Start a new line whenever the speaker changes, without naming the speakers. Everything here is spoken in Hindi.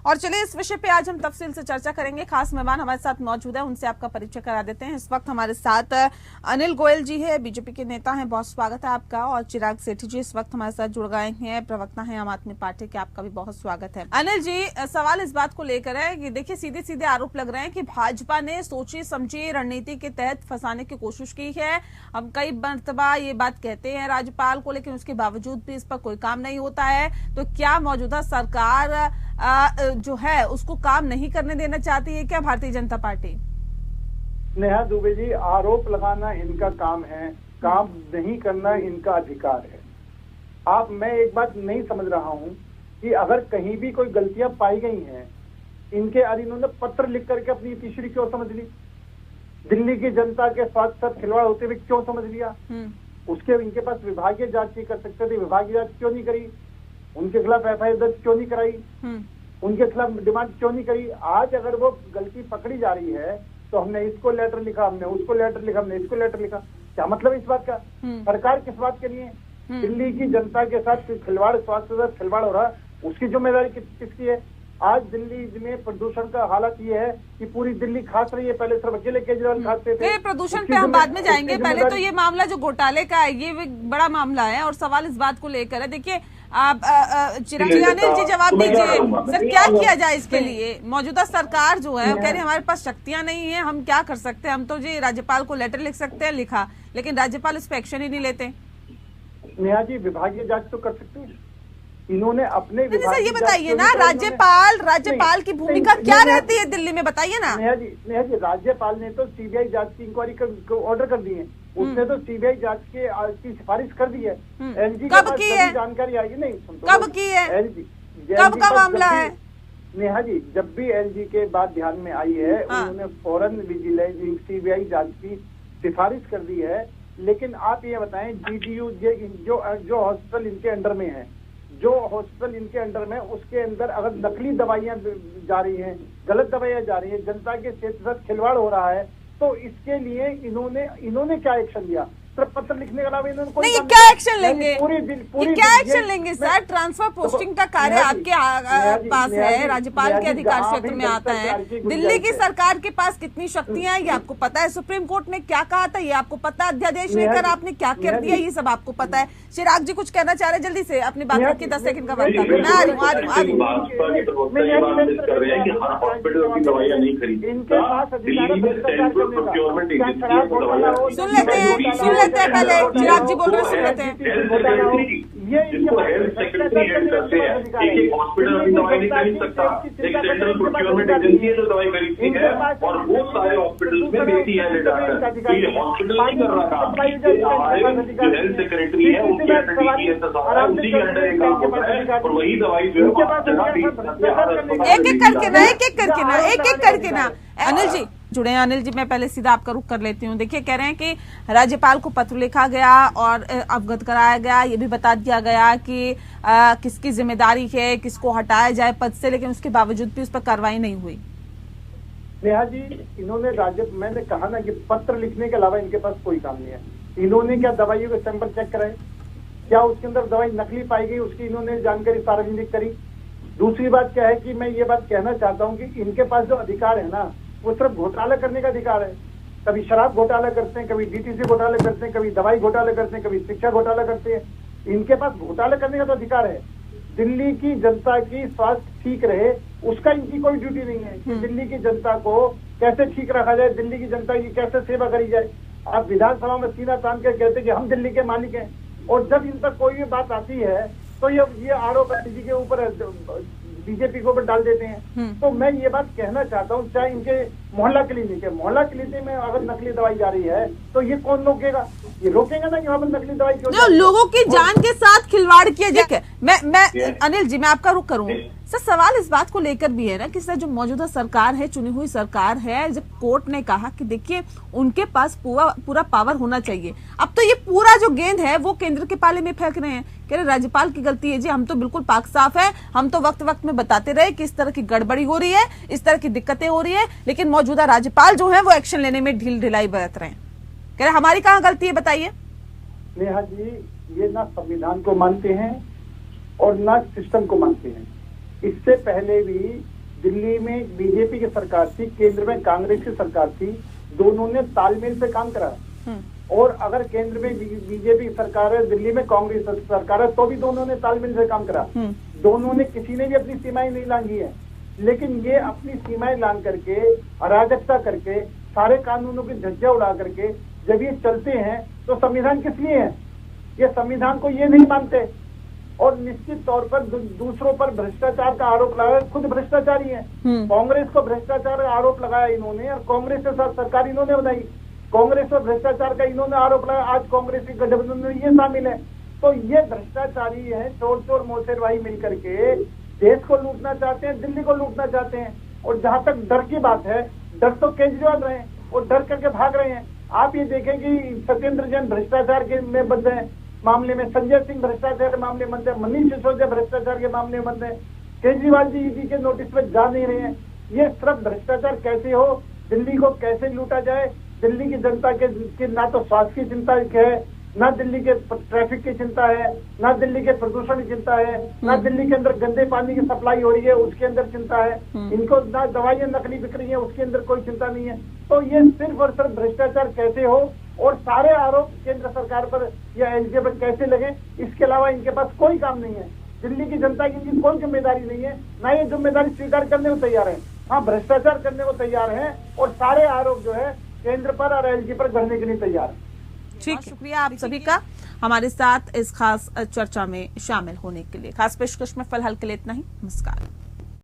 और चलिए इस विषय पे आज हम तफसील से चर्चा करेंगे। खास मेहमान हमारे साथ मौजूद है, उनसे आपका परिचय करा देते हैं। इस वक्त हमारे साथ अनिल गोयल जी है, बीजेपी के नेता हैं, बहुत स्वागत है आपका। और चिराग सेठी जी इस वक्त हमारे साथ जुड़ गए हैं, प्रवक्ता हैं आम आदमी पार्टी के, आपका भी बहुत स्वागत है। अनिल जी, सवाल इस बात को लेकर है कि देखिए सीधे सीधे आरोप लग रहे हैं कि भाजपा ने सोची समझी रणनीति के तहत फंसाने की कोशिश की है। हम कई मर्तबा ये बात कहते हैं राज्यपाल को, लेकिन उसके बावजूद भी इस पर कोई काम नहीं होता है। तो क्या मौजूदा सरकार जो है उसको काम नहीं करने देना चाहती है क्या भारतीय जनता पार्टी?
नेहा दुबे जी, आरोप लगाना इनका काम है, काम नहीं करना इनका अधिकार है। मैं एक बात नहीं समझ रहा हूं कि अगर कहीं भी कोई गलतियां पाई गई हैं, इन्होंने पत्र लिख करके अपनी तीसरी क्यों समझ ली? दिल्ली की जनता के स्वास्थ्य पर खिलवाड़ होते हुए क्यों समझ लिया? उसके इनके पास विभागीय जांच कर सकते थे, विभागीय जांच क्यों नहीं करी? उनके खिलाफ एफआईआर दर्ज क्यों नहीं कराई? उनके खिलाफ डिमांड क्यों नहीं करी? आज अगर वो गलती पकड़ी जा रही है तो हमने इसको लेटर लिखा, हमने उसको लेटर लिखा, हमने इसको लेटर लिखा, क्या मतलब इस बात का? सरकार किस बात के लिए? दिल्ली की जनता के साथ खिलवाड़, स्वास्थ्य के साथ खिलवाड़ हो रहा, उसकी जिम्मेदारी किसकी है? आज दिल्ली में प्रदूषण का हालत ये है कि पूरी दिल्ली खास रही है। पहले सिर्फ अकेले केजरीवाल खाते थे।
प्रदूषण पे हम बाद में जाएंगे, पहले तो ये मामला जो घोटाले का है ये बड़ा मामला है और सवाल इस बात को लेकर है। देखिए अनिल जी जवाब दीजिए सर, क्या किया जाए इसके लिए? मौजूदा सरकार जो है वो कह रही है हमारे पास शक्तियां नहीं है, हम क्या कर सकते हैं? हम तो जी राज्यपाल को लेटर लिख सकते हैं, लिखा, लेकिन राज्यपाल इस पर एक्शन ही नहीं लेते।
नेहा जी, विभागीय जांच तो कर सकते हैं, इन्होंने अपने
सर ये बताइए ना, राज्यपाल की भूमिका क्या रहती है दिल्ली में, बताइए ना।
नेहा जी, राज्यपाल ने तो सीबीआई जांच की इंक्वायरी ऑर्डर कर दी है, उसने तो सीबीआई जांच की सिफारिश कर दी है। एलजी
कब की है?
जानकारी आएगी नहीं,
कब की है?
एलजी
कब का मामला है?
नेहा जी, जब भी एलजी के बाद ध्यान में आई है, उन्होंने फौरन विजिलेंस सीबीआई जांच की सिफारिश कर दी है। लेकिन आप ये बताएं, डीडीयू जो हॉस्पिटल इनके अंडर में है, उसके अंदर अगर नकली दवाइयां जा रही हैं, गलत दवाइयां जा रही हैं, जनता के सेहत के साथ खिलवाड़ हो रहा है, तो इसके लिए इन्होंने क्या एक्शन लिया? सिर्फ पत्र लिखने के अलावा इन्होंने
नहीं, क्या एक्शन लेंगे? क्या एक्शन लेंगे सर? ट्रांसफर पोस्टिंग का कार्य आपके पास है, राज्यपाल के अधिकार क्षेत्र में आता है। दिल्ली की सरकार के पास कितनी शक्तियां हैं ये आपको पता है। सुप्रीम कोर्ट ने क्या कहा था ये आपको पता है। अध्यादेश लेकर आपने क्या कर दिया ये सब आपको पता है। चिराग जी कुछ कहना चाह रहे, जल्दी से अपनी बात रखिए, 10 सेकंड का वक्त। सुन लेते हैं पहले चिराग जी बोल रहे, सुन लेते हैं।
जिसको हेल्थ सेक्रेटरी हेड करते हैं, एक हॉस्पिटल अभी दवाई नहीं खरीद सकता, एक सेंट्रल प्रोक्योरमेंट एजेंसी है जो दवाई खरीदती है, और वो सारे हॉस्पिटल में देती है लेटर। ये हॉस्पिटल नहीं कर रहा काम, हमारे जो हेल्थ सेक्रेटरी है उनके अंडर DGSSR है, उसी के अंडर एक काम होता है, और वही दवाई जो है
एक एक करके ना अनिल जी जुड़े हैं। अनिल जी, मैं पहले सीधा आपका रुख कर लेती हूँ। देखिए, कह रहे हैं कि राज्यपाल को पत्र लिखा गया और अवगत कराया गया, ये भी बता दिया गया कि किसकी जिम्मेदारी है, किसको हटाया जाए पद से, लेकिन उसके बावजूद भी उस पर कार्रवाई नहीं हुई।
नेहा जी, मैंने कहा ना कि पत्र लिखने के अलावा इनके पास कोई काम नहीं है। इन्होंने क्या दवाइयों के सैंपल चेक कराए? क्या उसके अंदर दवाई नकली पाई गई उसकी इन्होंने जानकारी सार्वजनिक करी? दूसरी बात क्या है कि मैं ये बात कहना चाहता हूँ कि इनके पास जो अधिकार है ना, वो सिर्फ घोटाला करने का अधिकार है। कभी शराब घोटाला करते हैं, कभी डीटीसी घोटाला करते हैं, कभी दवाई घोटाला करते हैं, कभी शिक्षा घोटाला करते हैं। इनके पास घोटाला करने का तो अधिकार है। दिल्ली की जनता की स्वास्थ्य ठीक रहे उसका इनकी कोई ड्यूटी नहीं है कि दिल्ली की जनता को कैसे ठीक रखा जाए, दिल्ली की जनता की कैसे सेवा करी जाए। आप विधानसभा में सीना तान कर कहते कि हम दिल्ली के मालिक हैं, और जब इन पर कोई भी बात आती है तो ये आरोप किसी के ऊपर बीजेपी के ऊपर डाल देते हैं। तो मैं ये बात कहना चाहता हूँ, चाहे इनके मोहल्ला क्लिनिक में अगर नकली दवाई जा रही है तो ये कौन रोकेगा? ये रोकेगा ना कि वहाँ पर नकली दवाई क्यों?
लोगों की जान के साथ खिलवाड़ किया जाए। मैं अनिल जी, मैं आपका रुख करूँ सर। सवाल इस बात को लेकर भी है ना कि सर जो मौजूदा सरकार है, चुनी हुई सरकार है, जब कोर्ट ने कहा कि देखिए उनके पास पूरा पावर होना चाहिए, अब तो ये पूरा जो गेंद है वो केंद्र के पाले में फेंक रहे हैं। कह रहे राज्यपाल की गलती है जी, हम तो बिल्कुल पाक साफ है, हम तो वक्त वक्त में बताते रहे कि इस तरह की गड़बड़ी हो रही है, इस तरह की दिक्कतें हो रही है, लेकिन मौजूदा राज्यपाल जो है वो एक्शन लेने में ढिलाई बरत रहे हैं। कह रहे हमारी कहाँ गलती है, बताइए।
नेहा जी, ये ना संविधान को मानते हैं और ना सिस्टम को मानते हैं। इससे पहले भी दिल्ली में बीजेपी की सरकार थी, केंद्र में कांग्रेस की सरकार थी, दोनों ने तालमेल से काम करा। और अगर केंद्र में बीजेपी की सरकार है, दिल्ली में कांग्रेस सरकार है, तो भी दोनों ने तालमेल से काम करा। दोनों ने, किसी ने भी अपनी सीमाएं नहीं लांघी है। लेकिन ये अपनी सीमाएं लांघ करके, अराजकता करके, सारे कानूनों की धज्जियां उड़ा करके जब ये चलते हैं तो संविधान किस लिए है? ये संविधान को ये नहीं मानते और निश्चित तौर पर दूसरों पर भ्रष्टाचार का आरोप लगाया, खुद भ्रष्टाचारी है। कांग्रेस को भ्रष्टाचार का आरोप लगाया इन्होंने और कांग्रेस के साथ सरकार इन्होंने बनाई। कांग्रेस पर भ्रष्टाचार का इन्होंने आरोप लगाया, आज कांग्रेस के गठबंधन में ये शामिल है। तो ये भ्रष्टाचारी है, चोर चोर मोसेर भाई मिलकर के देश को लूटना चाहते हैं, दिल्ली को लूटना चाहते हैं। और जहां तक डर की बात है, डर तो केजरीवाल रहे और डर करके भाग रहे हैं। आप ये देखें कि सत्येंद्र जैन भ्रष्टाचार के में बंद है मामले में, संजय सिंह भ्रष्टाचार के मामले में बंद है, मनीष सिसोदिया भ्रष्टाचार के मामले में बंद है, केजरीवाल जी ईडी के नोटिस पे जा नहीं रहे हैं। ये सिर्फ भ्रष्टाचार कैसे हो, दिल्ली को कैसे लूटा जाए, दिल्ली की जनता के ना तो स्वास्थ्य की चिंता है, ना दिल्ली के ट्रैफिक की चिंता है, ना दिल्ली के प्रदूषण की चिंता है, ना दिल्ली के अंदर गंदे पानी की सप्लाई हो रही है उसके अंदर चिंता है, इनको ना दवाइयां नकली बिक रही है उसके अंदर कोई चिंता नहीं है। तो ये सिर्फ और सिर्फ भ्रष्टाचार कैसे हो और सारे आरोप केंद्र सरकार पर या एनडीए पर कैसे लगे, इसके अलावा इनके पास कोई काम नहीं है। दिल्ली की जनता की इनकी कोई जिम्मेदारी नहीं है, ना ये जिम्मेदारी स्वीकार करने को तैयार है। हाँ, भ्रष्टाचार करने को तैयार है और सारे आरोप जो है केंद्र पर और एलजी पर गढ़ने के लिए तैयार है।
ठीक, शुक्रिया आप सभी का हमारे साथ इस खास चर्चा में शामिल होने के लिए। खास पेशकश में फिलहाल के लिए इतना ही। नमस्कार।